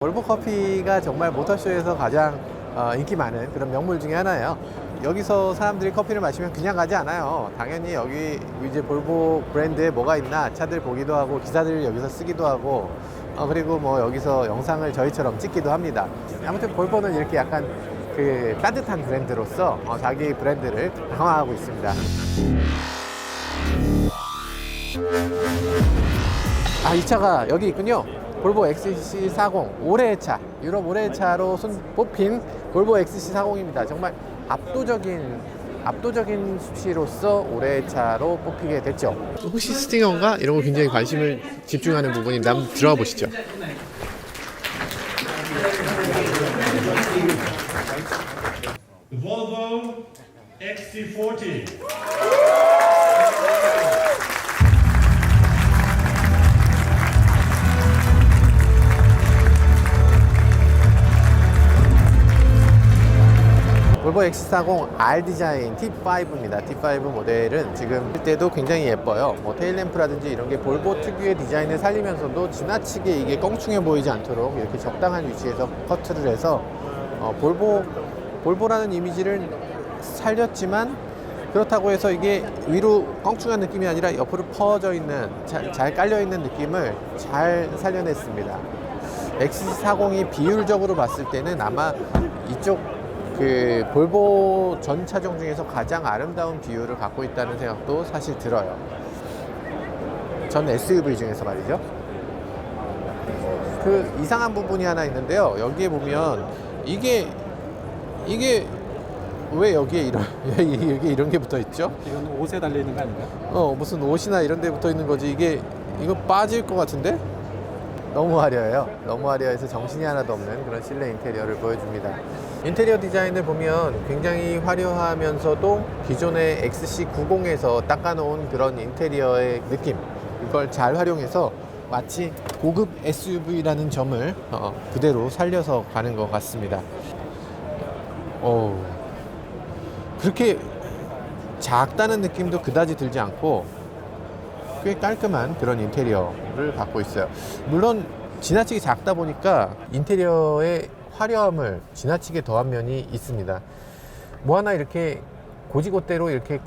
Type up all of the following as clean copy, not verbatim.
볼보 커피가 정말 모터쇼에서 가장 인기 많은 그런 명물 중에 하나예요. 여기서 사람들이 커피를 마시면 그냥 가지 않아요. 당연히 여기 이제 볼보 브랜드에 뭐가 있나 차들 보기도 하고 기사들을 여기서 쓰기도 하고 그리고 뭐 여기서 영상을 저희처럼 찍기도 합니다. 아무튼 볼보는 이렇게 약간 그 따뜻한 브랜드로서 자기 브랜드를 강화하고 있습니다. 이 차가 여기 있군요. 볼보 XC40 올해의 차, 유럽 올해의 차로 뽑힌 볼보 XC40입니다. 정말 압도적인 수치로서 올해의 차로 뽑히게 됐죠. 혹시 스팅어인가? 이런 거 굉장히 관심을 집중하는 부분인데 한번 들어가 보시죠. Volvo XC40. 볼보 XC40 R 디자인 T5입니다. T5 모델은 지금 볼 때도 굉장히 예뻐요. 뭐 테일램프라든지 이런 게 볼보 특유의 디자인을 살리면서도 지나치게 이게 껑충해 보이지 않도록 이렇게 적당한 위치에서 커트를 해서 볼보라는 이미지를 살렸지만 그렇다고 해서 이게 위로 껑충한 느낌이 아니라 옆으로 퍼져 있는 잘 깔려 있는 느낌을 잘 살려냈습니다. XC40이 비율적으로 봤을 때는 아마 이쪽 그 볼보 전 차종 중에서 가장 아름다운 비율을 갖고 있다는 생각도 사실 들어요. 전 SUV 중에서 말이죠. 그 이상한 부분이 하나 있는데요. 여기에 보면 이게 왜 여기에 이런 게 붙어 있죠? 이건 옷에 달려 있는 거 아닌가요? 무슨 옷이나 이런 데 붙어 있는 거지. 이거 빠질 것 같은데? 너무 화려해요. 너무 화려해서 정신이 하나도 없는 그런 실내 인테리어를 보여줍니다. 인테리어 디자인을 보면 굉장히 화려하면서도 기존의 XC90에서 닦아놓은 그런 인테리어의 느낌, 이걸 잘 활용해서 마치 고급 SUV라는 점을 그대로 살려서 가는 것 같습니다. 그렇게 작다는 느낌도 그다지 들지 않고 꽤 깔끔한 그런 인테리어를 갖고 있어요. 물론 지나치게 작다 보니까 인테리어의 화려함을 지나치게 더한 면이 있습니다. 뭐 하나 이렇게 고지고대로 이렇게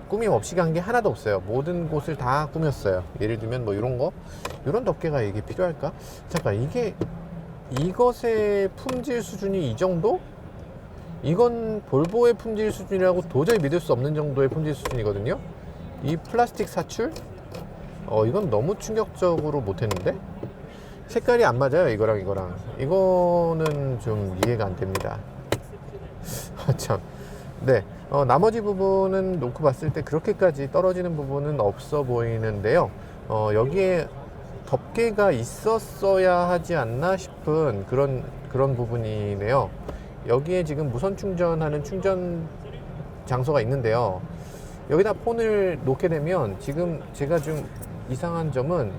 꾸밈 없이 간 게 하나도 없어요. 모든 곳을 다 꾸몄어요. 예를 들면 뭐 이런 거, 이런 덮개가 이게 필요할까? 잠깐, 이것의 품질 수준이 이 정도? 이건 볼보의 품질 수준이라고 도저히 믿을 수 없는 정도의 품질 수준이거든요. 이 플라스틱 사출? 이건 너무 충격적으로 못했는데? 색깔이 안 맞아요. 이거랑 이거는 좀 이해가 안 됩니다. 참. 네. 나머지 부분은 놓고 봤을 때 그렇게까지 떨어지는 부분은 없어 보이는데요. 여기에 덮개가 있었어야 하지 않나 싶은 그런 부분이네요. 여기에 지금 무선 충전하는 충전 장소가 있는데요. 여기다 폰을 놓게 되면 지금 제가 좀 이상한 점은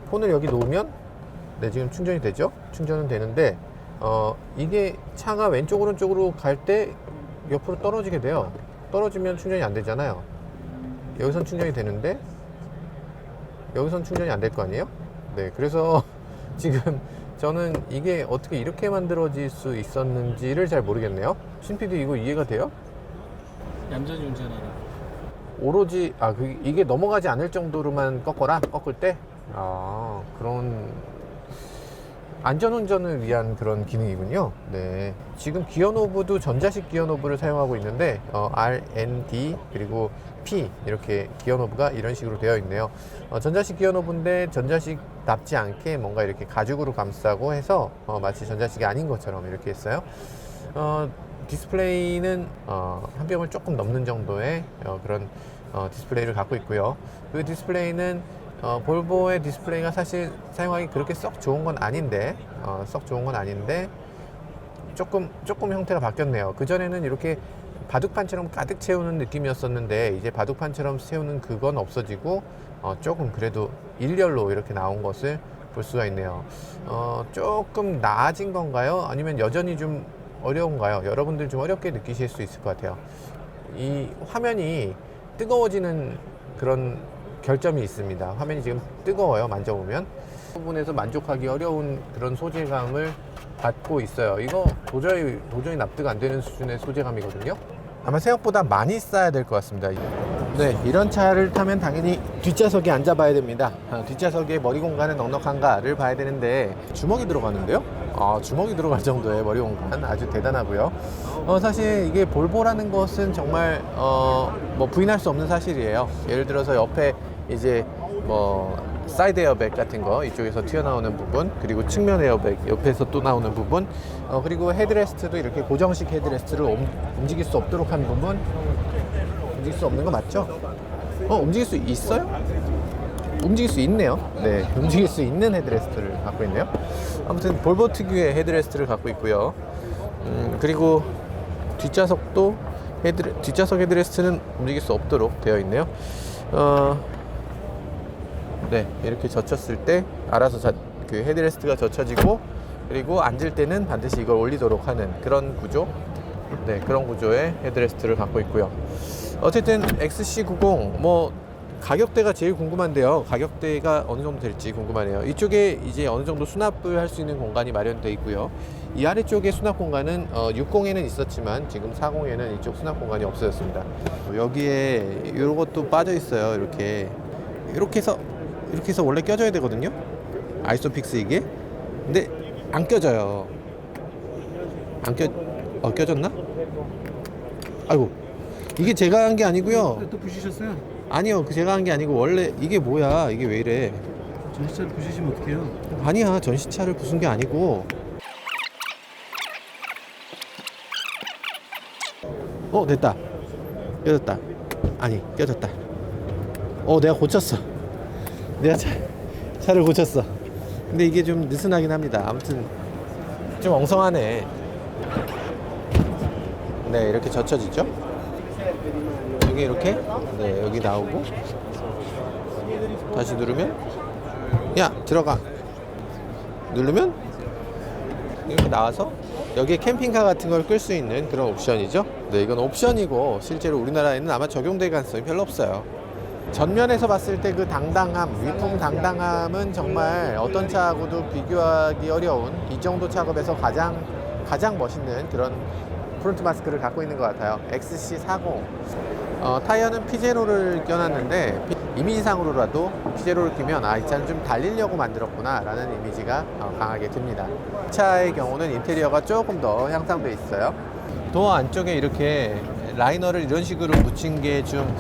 폰을 여기 놓으면 지금 충전이 되죠? 충전은 되는데 이게 차가 왼쪽 오른쪽으로 갈 때 옆으로 떨어지게 돼요. 떨어지면 충전이 안 되잖아요. 여기선 충전이 되는데 여기선 충전이 안 될 거 아니에요? 네, 그래서 지금 저는 이게 어떻게 이렇게 만들어질 수 있었는지를 잘 모르겠네요. 신PD 이거 이해가 돼요? 얌전히 운전하라. 오로지 이게 넘어가지 않을 정도로만 꺾을 때 그런 안전운전을 위한 그런 기능이군요. 네, 지금 기어 노브도 전자식 기어 노브를 사용하고 있는데 R, N, D 그리고 P 이렇게 기어 노브가 이런 식으로 되어 있네요. 전자식 기어 노브인데 전자식답지 않게 뭔가 이렇게 가죽으로 감싸고 해서 마치 전자식이 아닌 것처럼 이렇게 했어요. 디스플레이는 한 뼘을 조금 넘는 정도의 그런 디스플레이를 갖고 있고요. 그 디스플레이는 볼보의 디스플레이가 사실 사용하기 그렇게 썩 좋은 건 아닌데 조금 형태가 바뀌었네요. 그전에는 이렇게 바둑판처럼 가득 채우는 느낌이었었는데 이제 바둑판처럼 채우는 그건 없어지고 조금 그래도 일렬로 이렇게 나온 것을 볼 수가 있네요. 조금 나아진 건가요? 아니면 여전히 좀 어려운가요? 여러분들 좀 어렵게 느끼실 수 있을 것 같아요. 이 화면이 뜨거워지는 그런 결점이 있습니다. 화면이 지금 뜨거워요. 만져보면 부분에서 만족하기 어려운 그런 소재감을 갖고 있어요. 이거 도저히 납득 안 되는 수준의 소재감이거든요. 아마 생각보다 많이 싸야 될 것 같습니다. 네, 이런 차를 타면 당연히 뒷좌석에 앉아봐야 됩니다. 뒷좌석에 머리 공간은 넉넉한가를 봐야 되는데 주먹이 들어가는데요? 주먹이 들어갈 정도의 머리 공간 아주 대단하고요. 사실 이게 볼보라는 것은 정말 뭐 부인할 수 없는 사실이에요. 예를 들어서 옆에 이제 뭐 사이드 에어백 같은 거 이쪽에서 튀어나오는 부분, 그리고 측면 에어백 옆에서 또 나오는 부분, 그리고 헤드레스트도 이렇게 고정식 헤드레스트를 움직일 수 없도록 한 부분. 움직일 수 없는 거 맞죠? 움직일 수 있어요? 움직일 수 있네요. 네, 움직일 수 있는 헤드레스트를 갖고 있네요. 아무튼 볼보 특유의 헤드레스트를 갖고 있고요. 그리고 뒷좌석도 뒷좌석 헤드레스트는 움직일 수 없도록 되어 있네요. 네, 이렇게 젖혔을 때 알아서 그 헤드레스트가 젖혀지고, 그리고 앉을 때는 반드시 이걸 올리도록 하는 그런 구조. 네, 그런 구조의 헤드레스트를 갖고 있고요. 어쨌든 XC90 뭐 가격대가 제일 궁금한데요. 가격대가 어느 정도 될지 궁금하네요. 이쪽에 이제 어느 정도 수납을 할 수 있는 공간이 마련되어 있고요. 이 아래쪽에 수납 공간은 60에는 있었지만 지금 40에는 이쪽 수납 공간이 없어졌습니다. 여기에 이런 것도 빠져 있어요. 이렇게 해서 원래 껴줘야 되거든요. 아이소픽스 이게. 근데 안 껴져요. 껴졌나? 아이고, 이게 제가 한 게 아니고요. 또 부시셨어요? 아니요, 제가 한 게 아니고 원래 이게 뭐야? 이게 왜 이래? 전시차를 부시시면 어떡해요? 아니야, 전시차를 부순 게 아니고. 됐다. 껴졌다. 아니, 껴졌다. 내가 고쳤어. 내가 차를 고쳤어. 근데 이게 좀 느슨하긴 합니다. 아무튼 좀 엉성하네. 네, 이렇게 젖혀지죠. 여기 이렇게, 네, 여기 나오고 다시 누르면, 야, 들어가. 누르면 이렇게 나와서 여기에 캠핑카 같은 걸 끌 수 있는 그런 옵션이죠. 네, 이건 옵션이고 실제로 우리나라에는 아마 적용될 가능성이 별로 없어요. 전면에서 봤을 때 그 당당함, 위풍 당당함은 정말 어떤 차하고도 비교하기 어려운, 이 정도 차급에서 가장 멋있는 그런 프론트 마스크를 갖고 있는 것 같아요. XC40. 타이어는 피제로를 껴놨는데 이미지상으로라도 피제로를 끼면 이 차는 좀 달리려고 만들었구나 라는 이미지가 강하게 듭니다. 이 차의 경우는 인테리어가 조금 더 향상되어 있어요. 도어 안쪽에 이렇게 라이너를 이런 식으로 붙인 게 좀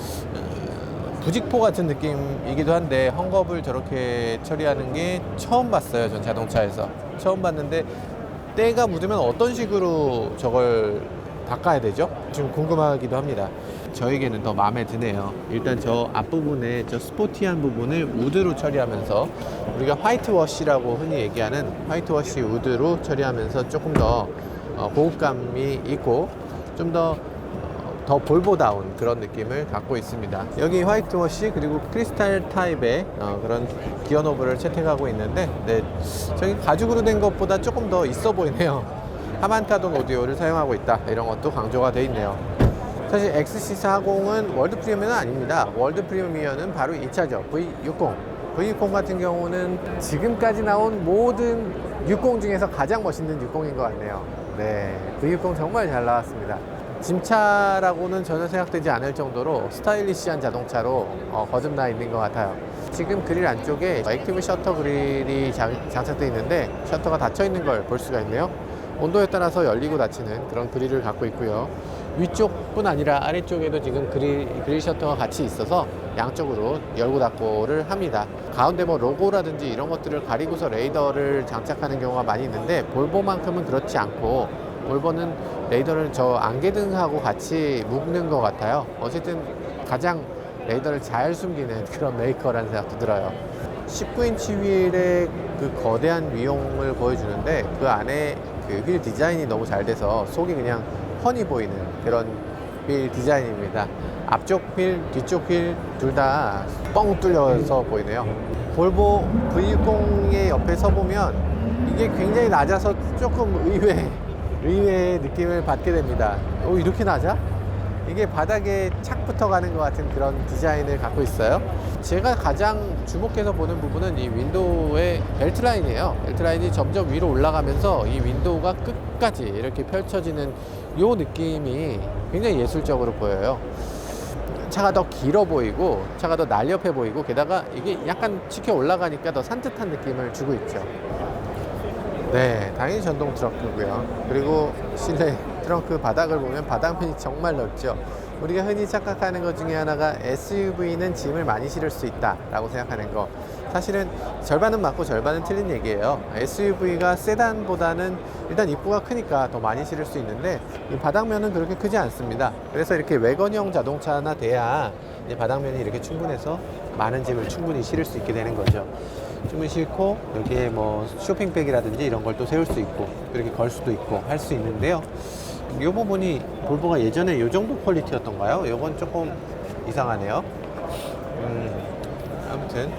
부직포 같은 느낌이기도 한데, 헝겊을 저렇게 처리하는 게 처음 봤어요. 전 자동차에서 처음 봤는데, 때가 묻으면 어떤 식으로 저걸 닦아야 되죠? 좀 궁금하기도 합니다. 저에게는 더 마음에 드네요. 일단 저 앞부분에 저 스포티한 부분을 우드로 처리하면서, 우리가 화이트워시라고 흔히 얘기하는 화이트워시 우드로 처리하면서 조금 더 고급감이 있고 좀 더 볼보다운 그런 느낌을 갖고 있습니다. 여기 화이트워시 그리고 크리스탈 타입의 그런 기어노브를 채택하고 있는데, 네, 저기 가죽으로 된 것보다 조금 더 있어 보이네요. 하만타돈 오디오를 사용하고 있다, 이런 것도 강조가 되어 있네요. 사실 XC40은 월드 프리미어는 아닙니다. 월드 프리미어는 바로 이 차죠. V60. V60 같은 경우는 지금까지 나온 모든 60 중에서 가장 멋있는 60인 것 같네요. 네, V60 정말 잘 나왔습니다. 짐차라고는 전혀 생각되지 않을 정도로 스타일리시한 자동차로 거듭나 있는 것 같아요. 지금 그릴 안쪽에 액티브 셔터 그릴이 장착되어 있는데 셔터가 닫혀 있는 걸 볼 수가 있네요. 온도에 따라서 열리고 닫히는 그런 그릴을 갖고 있고요. 위쪽뿐 아니라 아래쪽에도 지금 그릴 셔터가 같이 있어서 양쪽으로 열고 닫고를 합니다. 가운데 뭐 로고라든지 이런 것들을 가리고서 레이더를 장착하는 경우가 많이 있는데, 볼보만큼은 그렇지 않고, 볼보는 레이더를 저 안개등하고 같이 묶는 것 같아요. 어쨌든 가장 레이더를 잘 숨기는 그런 메이커라는 생각도 들어요. 19인치 휠의 그 거대한 위용을 보여주는데, 그 안에 그 휠 디자인이 너무 잘 돼서 속이 그냥 훤히 보이는 그런 휠 디자인입니다. 앞쪽 휠, 뒤쪽 휠 둘 다 뻥 뚫려서 보이네요. 볼보 V60의 옆에 서보면 이게 굉장히 낮아서 조금 의외의 느낌을 받게 됩니다. 이렇게 낮아? 이게 바닥에 착 붙어가는 것 같은 그런 디자인을 갖고 있어요. 제가 가장 주목해서 보는 부분은 이 윈도우의 벨트 라인이에요. 벨트 라인이 점점 위로 올라가면서 이 윈도우가 끝까지 이렇게 펼쳐지는 요 느낌이 굉장히 예술적으로 보여요. 차가 더 길어 보이고 차가 더 날렵해 보이고 게다가 이게 약간 치켜 올라가니까 더 산뜻한 느낌을 주고 있죠. 네, 당연히 전동 트렁크고요. 그리고 실내 트렁크 바닥을 보면 바닥면이 정말 넓죠. 우리가 흔히 착각하는 것 중에 하나가 SUV는 짐을 많이 실을 수 있다 라고 생각하는 거, 사실은 절반은 맞고 절반은 틀린 얘기예요. SUV가 세단보다는 일단 입구가 크니까 더 많이 실을 수 있는데 이 바닥면은 그렇게 크지 않습니다. 그래서 이렇게 외건형 자동차나 돼야 이제 바닥면이 이렇게 충분해서 많은 짐을 충분히 실을 수 있게 되는 거죠. 충분히 싣고 여기에 뭐 쇼핑백이라든지 이런 걸 또 세울 수 있고 이렇게 걸 수도 있고 할 수 있는데요. 이 부분이 볼보가 예전에 이 정도 퀄리티였던가요? 이건 조금 이상하네요. 아무튼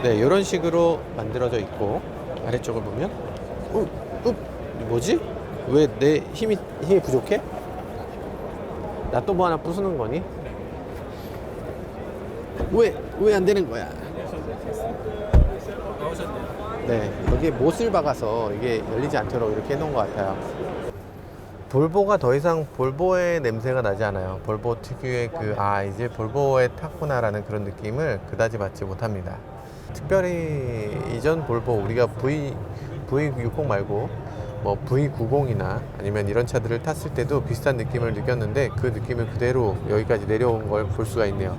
네, 이런 식으로 만들어져 있고 아래쪽을 보면 뭐지? 왜 내 힘이 부족해? 나 또 뭐 하나 부수는 거니? 왜 안 되는 거야? 네, 여기에 못을 박아서 이게 열리지 않도록 이렇게 해놓은 것 같아요. 볼보가 더 이상 볼보의 냄새가 나지 않아요. 볼보 특유의 이제 볼보에 탔구나라는 그런 느낌을 그다지 받지 못합니다. 특별히 이전 볼보, 우리가 V60 말고 뭐 V90이나 아니면 이런 차들을 탔을 때도 비슷한 느낌을 느꼈는데 그 느낌을 그대로 여기까지 내려온 걸 볼 수가 있네요.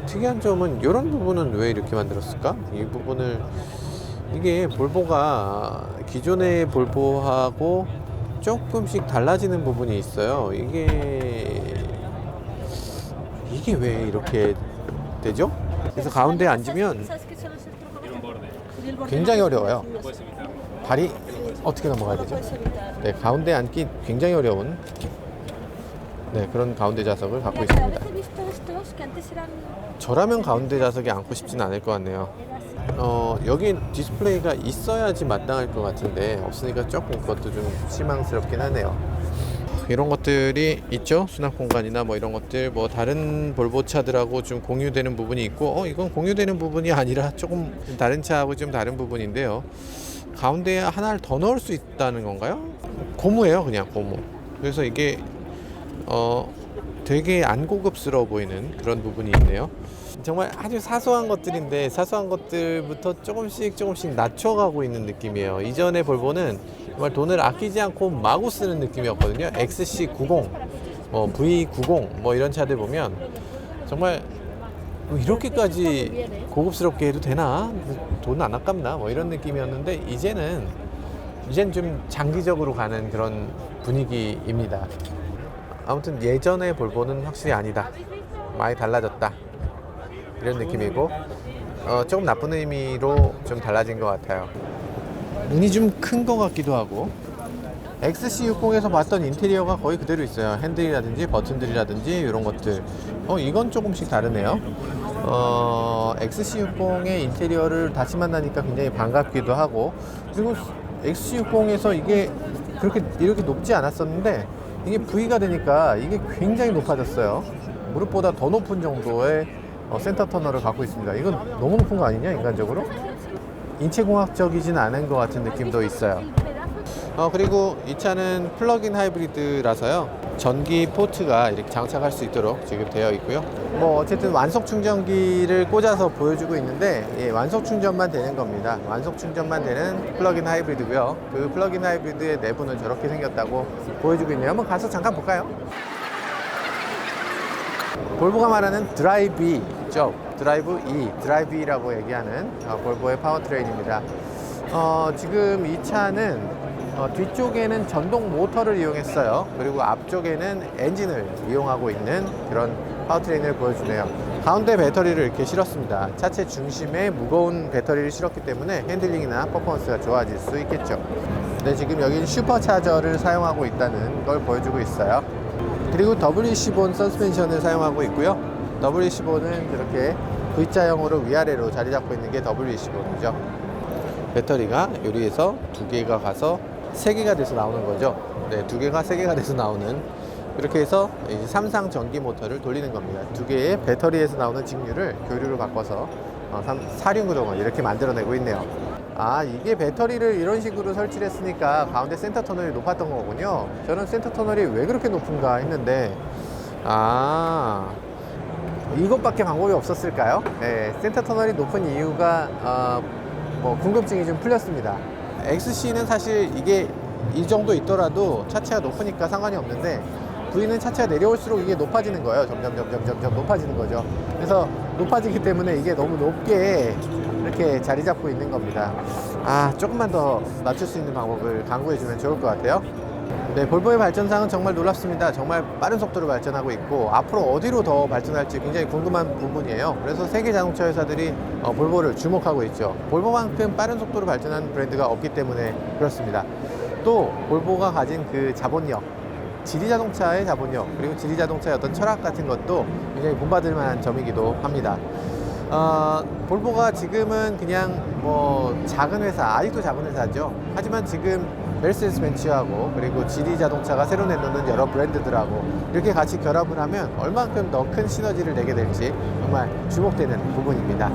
특이한 점은 이런 부분은 왜 이렇게 만들었을까? 이 부분을, 이게 볼보가 기존의 볼보하고 조금씩 달라지는 부분이 있어요. 이게 왜 이렇게 되죠? 그래서 가운데 앉으면 굉장히 어려워요. 발이 어떻게 넘어가야 되죠? 네, 가운데 앉기 굉장히 어려운 그런 가운데 좌석을 갖고 있습니다. 저라면 가운데 좌석에 앉고 싶지는 않을 것 같네요. 여기 디스플레이가 있어야지 마땅할 것 같은데 없으니까 조금 그것도 좀 실망스럽긴 하네요. 이런 것들이 있죠. 수납 공간이나 뭐 이런 것들, 뭐 다른 볼보 차들하고 좀 공유되는 부분이 있고 이건 공유되는 부분이 아니라 조금 다른 차하고 좀 다른 부분인데요. 가운데에 하나를 더 넣을 수 있다는 건가요? 고무예요, 그냥 고무. 그래서 이게 되게 안 고급스러워 보이는 그런 부분이 있네요. 정말 아주 사소한 것들인데 사소한 것들부터 조금씩 낮춰가고 있는 느낌이에요. 이전의 볼보는 정말 돈을 아끼지 않고 마구 쓰는 느낌이었거든요. XC90, V90 뭐 이런 차들 보면 정말 이렇게까지 고급스럽게 해도 되나? 돈 안 아깝나? 뭐 이런 느낌이었는데 이제는 좀 장기적으로 가는 그런 분위기입니다. 아무튼 예전의 볼보는 확실히 아니다. 많이 달라졌다. 이런 느낌이고 조금 나쁜 의미로 좀 달라진 것 같아요. 문이 좀 큰 것 같기도 하고 XC60에서 봤던 인테리어가 거의 그대로 있어요. 핸들이라든지 버튼들이라든지 이런 것들 이건 조금씩 다르네요. XC60의 인테리어를 다시 만나니까 굉장히 반갑기도 하고, 그리고 XC60에서 이게 이렇게 높지 않았었는데 이게 V가 되니까 이게 굉장히 높아졌어요. 무릎보다 더 높은 정도의 센터 터널을 갖고 있습니다. 이건 너무 높은 거 아니냐, 인간적으로? 인체공학적이진 않은 것 같은 느낌도 있어요. 그리고 이 차는 플러그인 하이브리드라서요, 전기 포트가 이렇게 장착할 수 있도록 지금 되어 있고요. 뭐 어쨌든 완속 충전기를 꽂아서 보여주고 있는데 완속 충전만 되는 겁니다. 완속 충전만 되는 플러그인 하이브리드고요. 그 플러그인 하이브리드의 내부는 저렇게 생겼다고 보여주고 있네요. 한번 가서 잠깐 볼까요? 볼보가 말하는 드라이브 E죠. 드라이브 E라고 얘기하는 볼보의 파워트레인입니다. 지금 이 차는 뒤쪽에는 전동 모터를 이용했어요. 그리고 앞쪽에는 엔진을 이용하고 있는 그런 파워트레인을 보여주네요. 가운데 배터리를 이렇게 실었습니다. 차체 중심에 무거운 배터리를 실었기 때문에 핸들링이나 퍼포먼스가 좋아질 수 있겠죠. 근데 지금 여기는 슈퍼차저를 사용하고 있다는 걸 보여주고 있어요. 그리고 W15 서스펜션을 사용하고 있고요. W15는 이렇게 V자형으로 위아래로 자리 잡고 있는 게 W15죠. 배터리가 요리에서 2개가 가서 3개가 돼서 나오는 거죠. 네, 2개가 3개가 돼서 나오는 이렇게 해서 이제 삼상 전기 모터를 돌리는 겁니다. 두 개의 배터리에서 나오는 직류를 교류로 바꿔서 4륜구동을 이렇게 만들어내고 있네요. 아, 이게 배터리를 이런 식으로 설치를 했으니까 가운데 센터 터널이 높았던 거군요. 저는 센터 터널이 왜 그렇게 높은가 했는데, 아, 이것밖에 방법이 없었을까요? 네, 센터 터널이 높은 이유가 궁금증이 좀 풀렸습니다. XC는 사실 이게 이 정도 있더라도 차체가 높으니까 상관이 없는데, V는 차체가 내려올수록 이게 높아지는 거예요. 점점 높아지는 거죠. 그래서 높아지기 때문에 이게 너무 높게 이렇게 자리 잡고 있는 겁니다. 아, 조금만 더 낮출 수 있는 방법을 강구해 주면 좋을 것 같아요. 네, 볼보의 발전상은 정말 놀랍습니다. 정말 빠른 속도로 발전하고 있고 앞으로 어디로 더 발전할지 굉장히 궁금한 부분이에요. 그래서 세계 자동차 회사들이 볼보를 주목하고 있죠. 볼보만큼 빠른 속도로 발전하는 브랜드가 없기 때문에 그렇습니다. 또 볼보가 가진 그 자본력, 지리자동차의 자본력, 그리고 지리자동차의 어떤 철학 같은 것도 굉장히 본받을 만한 점이기도 합니다. 볼보가 지금은 그냥 작은 회사, 아직도 작은 회사죠. 하지만 지금 메르세데스 벤츠하고 그리고 지리 자동차가 새로 내놓는 여러 브랜드들하고 이렇게 같이 결합을 하면 얼만큼 더 큰 시너지를 내게 될지 정말 주목되는 부분입니다.